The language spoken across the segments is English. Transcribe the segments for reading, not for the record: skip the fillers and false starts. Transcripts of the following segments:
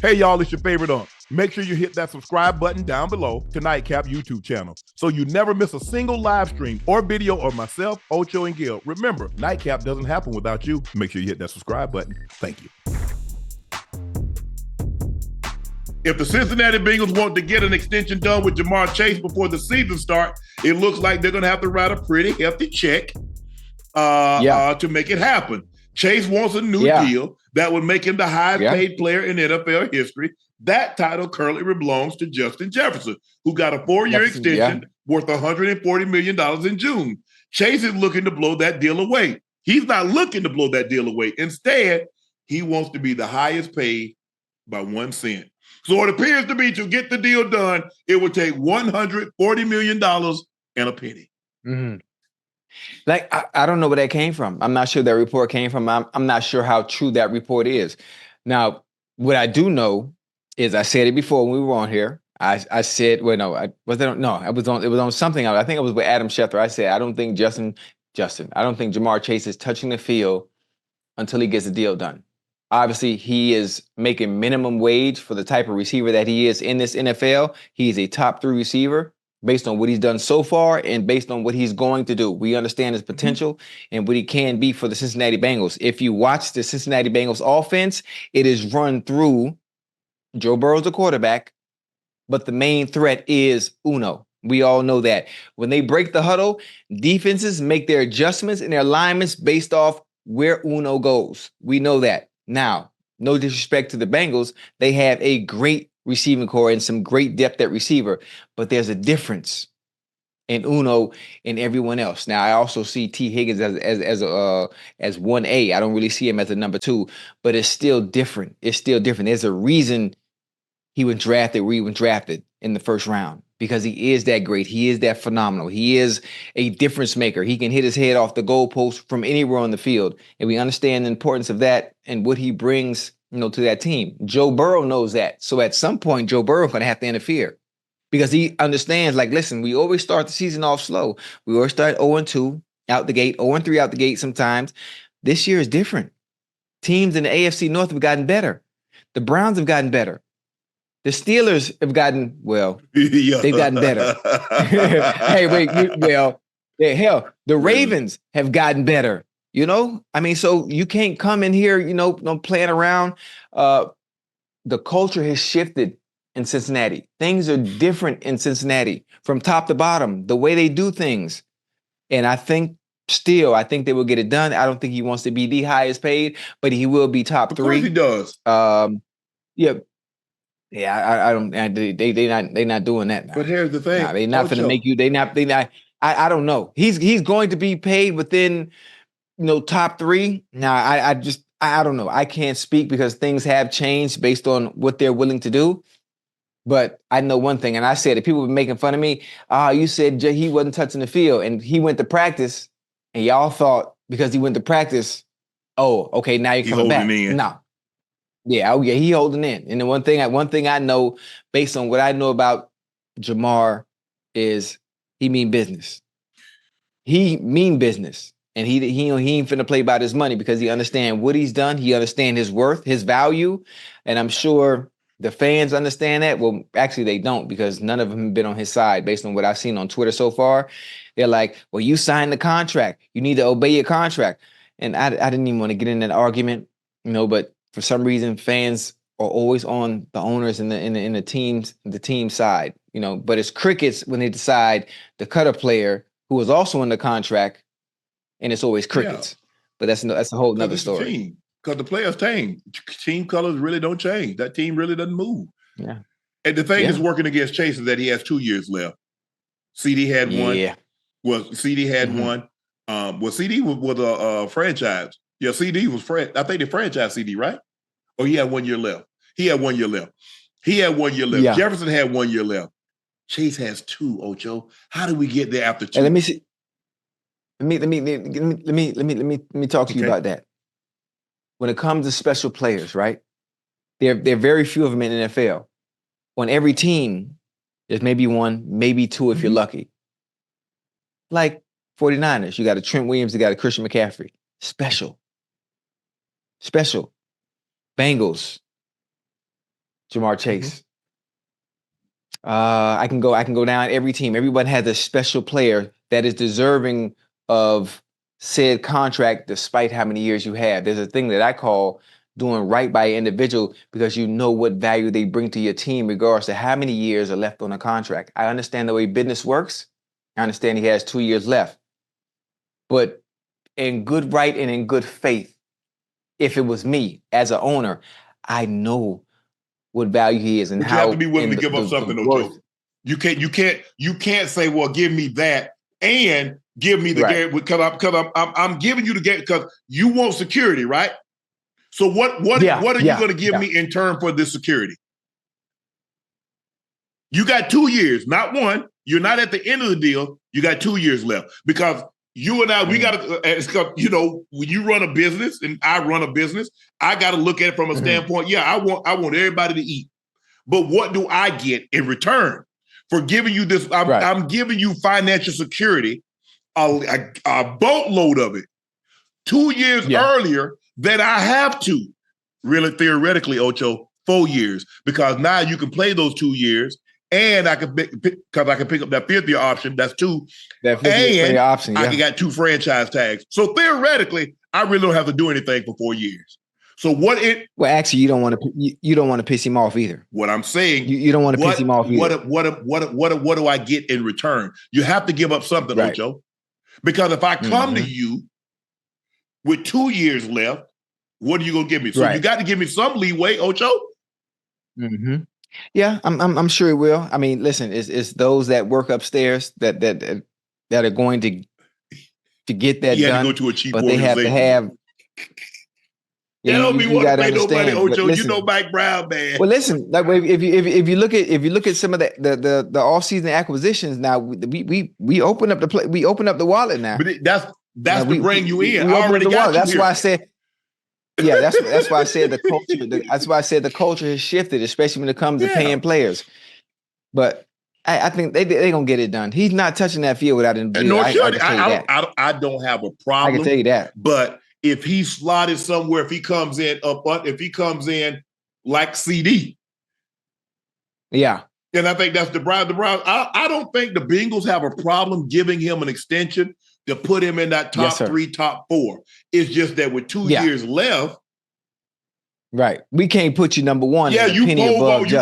Hey, y'all, it's your favorite Unc. Make sure you hit that subscribe button down below to Nightcap YouTube channel so you never miss a single live stream or video of myself, Ocho, and Gil. Remember, Nightcap doesn't happen without you. Make sure you hit that subscribe button. Thank you. If the Cincinnati Bengals want to get an extension done with Ja'Marr Chase before the season starts, it looks like they're going to have to write a pretty hefty check to make it happen. Chase wants a new deal that would make him the highest paid player in NFL history. That title currently belongs to Justin Jefferson, who got a 4-year extension worth $140 million in June. Chase is looking to blow that deal away. He's not looking to blow that deal away. Instead, he wants to be the highest paid by 1 cent. So it appears to me to get the deal done, it would take $140 million and a penny. Mm-hmm. Like, I don't know where that came from. I'm not sure that report came from. I'm not sure how true that report is. Now, what I do know is I said it before when we were on here. I said, well, no, it was on something else. I think it was with Adam Schefter. I said, I don't think I don't think Ja'Marr Chase is touching the field until he gets the deal done. Obviously, he is making minimum wage for the type of receiver that he is in this NFL. He's a top 3 receiver based on what he's done so far and based on what he's going to do. We understand his potential and what he can be for the Cincinnati Bengals. If you watch the Cincinnati Bengals offense, it is run through Joe Burrow's the quarterback, but the main threat is Uno. We all know that. When they break the huddle, defenses make their adjustments and their alignments based off where Uno goes. We know that. Now, no disrespect to the Bengals, they have a great receiving core and some great depth at receiver, but there's a difference in Uno and everyone else. Now, I also see T. Higgins as 1A. I don't really see him as a number 2, but it's still different. It's still different. There's a reason he was drafted where he was drafted in the first round, because he is that great. He is that phenomenal. He is a difference maker. He can hit his head off the goalpost from anywhere on the field. And we understand the importance of that and what he brings, to that team. Joe Burrow knows that. So at some point, Joe Burrow is going to have to interfere because he understands, like, listen, we always start the season off slow. We always start 0-2 out the gate, 0-3 out the gate sometimes. This year is different. Teams in the AFC North have gotten better. The Browns have gotten better. The Steelers have gotten, they've gotten better. The Ravens have gotten better, so you can't come in here, playing around. The culture has shifted in Cincinnati. Things are different in Cincinnati from top to bottom, the way they do things. And I think they will get it done. I don't think he wants to be the highest paid, but he will be top 3. Of course he does. Yeah, I don't. They not doing that now. But here's the thing: they're not going to make you. They not. I don't know. He's going to be paid within, top 3. Now, I don't know. I can't speak because things have changed based on what they're willing to do. But I know one thing, and I said it. People were making fun of me. You said he wasn't touching the field, and he went to practice, and y'all thought because he went to practice, oh, okay, now you're coming back. No. Yeah, he holding in. And the one thing I know, based on what I know about Ja'Marr, is he mean business. He mean business, and he ain't finna play about his money because he understand what he's done. He understand his worth, his value, and I'm sure the fans understand that. Well, actually, they don't because none of them have been on his side based on what I've seen on Twitter so far. They're like, "Well, you signed the contract. You need to obey your contract." And I didn't even want to get in that argument, but. For some reason, fans are always on the owners and the team side, But it's crickets when they decide to cut a player who was also in the contract, and it's always crickets. Yeah. But that's a whole nother story. Because the players change. Team colors really don't change. That team really doesn't move. Yeah. And the thing that's working against Chase is that he has 2 years left. CD had one. Yeah. Well, CD had one. CD was a franchise. Yeah, CD was I think they franchised CD, right? Or he had 1 year left. He had 1 year left. Yeah. Jefferson had 1 year left. Chase has 2, Ocho. How do we get there after 2? Hey, let me see. Let me talk to you about that. When it comes to special players, right? There are very few of them in the NFL. On every team, there's maybe 1, maybe 2 if you're lucky. Like 49ers, you got a Trent Williams, you got a Christian McCaffrey. Special. Bengals. Jamar Chase. I can go down every team. Everyone has a special player that is deserving of said contract despite how many years you have. There's a thing that I call doing right by an individual because you know what value they bring to your team regardless of how many years are left on a contract. I understand the way business works. I understand he has 2 years left. But in good right and in good faith, if it was me as an owner, I know what value he is and but how. You have to be willing to give up something, Ocho. You can't say, well, give me that and give me the guarantee because I'm giving you the guarantee because you want security, right? So what are you going to give me in turn for this security? You got 2 years, not one. You're not at the end of the deal. You got 2 years left because you and I, we got to, you know, when you run a business and I run a business, I got to look at it from a standpoint. Yeah, I want everybody to eat, but what do I get in return for giving you this? I'm giving you financial security, a boatload of it, 2 years earlier than I have to. Really, theoretically, Ocho, 4 years because now you can play those 2 years. And I can pick up that 5th year option. That's 2. That 5th year option. I got 2 franchise tags. So theoretically, I really don't have to do anything for 4 years. So well, actually, you don't want to piss him off either. What I'm saying, you don't want to piss him off either. What do I get in return? You have to give up something, Ocho, because if I come to you with 2 years left, what are you gonna give me? So you got to give me some leeway, Ocho. Mm-hmm. Yeah, I'm sure it will. I mean, listen, it's those that work upstairs that are going to get that done. To go to a cheap but they have to have. They don't be want to pay nobody, Ocho. Listen, you know Mike Brown, man. Well, listen, like if you look at some of the off-season acquisitions now, we open up the wallet now. But that's to bring you in. We I already got you That's here. why I said. Yeah, that's why I said the culture. That's why I said the culture has shifted, especially when it comes to paying players. But I think they gonna get it done. He's not touching that field without him. I don't have a problem. I can tell you that. But if he's slotted somewhere, if he comes in like CD, then I think that's the Browns. I don't think the Bengals have a problem giving him an extension to put him in that top 3, top 4. It's just that with 2 years left. Right. We can't put you number 1. Yeah, you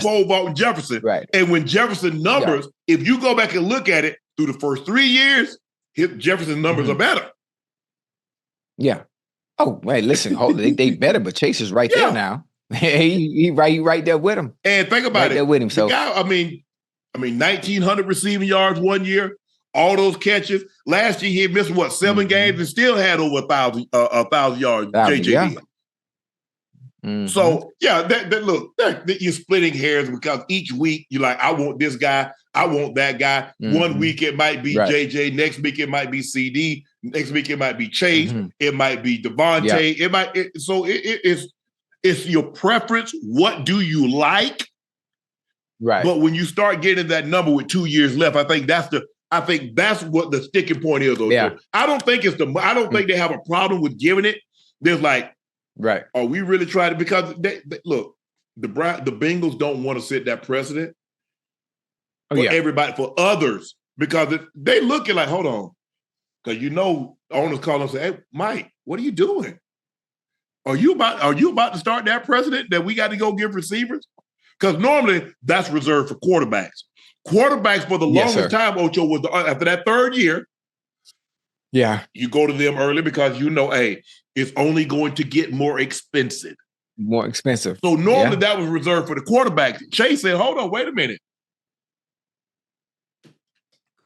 pole vault Jefferson. Right. And when Jefferson numbers, if you go back and look at it through the first 3 years, Jefferson's numbers are better. Yeah. Oh, wait, listen, they better, but Chase is right there now. he right there with him. And think about right there with him. So the guy, I mean, 1,900 receiving yards 1 year. All those catches. Last year, he had missed 7 games and still had over 1,000 yards. JJ. So look, you're splitting hairs because each week you're like, I want this guy, I want that guy. 1 week it might be JJ, next week it might be CD, next week it might be Chase, it might be Devontae. It's your preference. What do you like? Right. But when you start getting that number with 2 years left, I think that's what the sticking point is. Yeah. I don't think they have a problem with giving it. There's like, are we really trying to? Because look, the Bengals don't want to set that precedent for everybody, for others, because they looking like, hold on, because owners call and say, hey, Mike, what are you doing? Are you about to start that precedent that we got to go give receivers? Because normally that's reserved for quarterbacks. Quarterbacks for the longest time, Ocho, was after that 3rd year. Yeah. You go to them early because hey, it's only going to get more expensive. More expensive. So normally that was reserved for the quarterbacks. Chase said, hold on, wait a minute.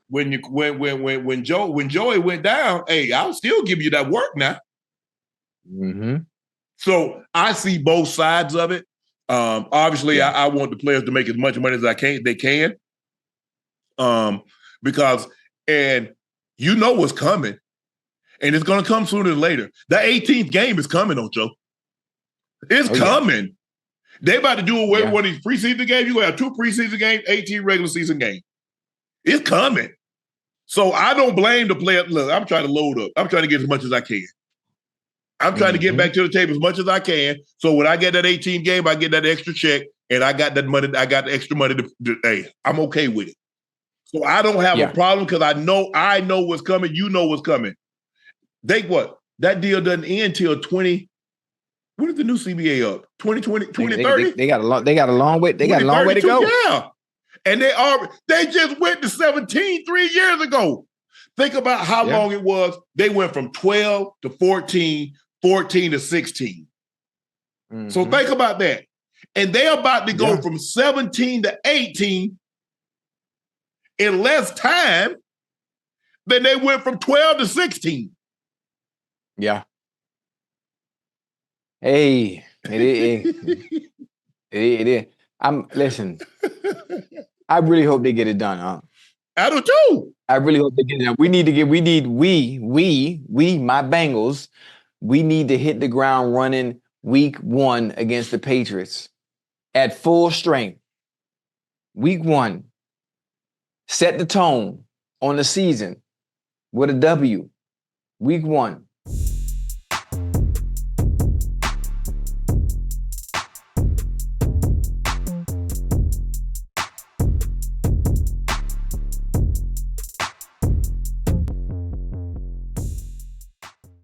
When Joey went down, hey, I'll still give you that work now. Mm-hmm. So I see both sides of it. Obviously, I want the players to make as much money as they can. Because you know what's coming, and it's going to come sooner than later. The 18th game is coming, Ocho. It's coming. Yeah. They about to do away with one of these preseason games. You're going to have 2 preseason games, 18 regular season games. It's coming. So I don't blame the player. Look, I'm trying to load up. I'm trying to get as much as I can. I'm trying to get back to the table as much as I can. So when I get that 18 game, I get that extra check. and I got that money. I got the extra money. Hey, I'm okay with it. So I don't have a problem because I know what's coming. You know what's coming. That deal doesn't end till 20. When is the new CBA up? 2020, 2030? They got a long way. They got a long way to go. Yeah. And they just went to 17 3 years ago. Think about how long it was. They went from 12 to 14, 14 to 16. Mm-hmm. So think about that. And they're about to go from 17 to 18 in less time than they went from 12 to 16. Yeah. Hey, it is. Listen. I really hope they get it done, huh? I do too. I really hope they get it done. We, my Bengals, we need to hit the ground running week 1 against the Patriots at full strength. Week 1. Set the tone on the season with a W. Week 1.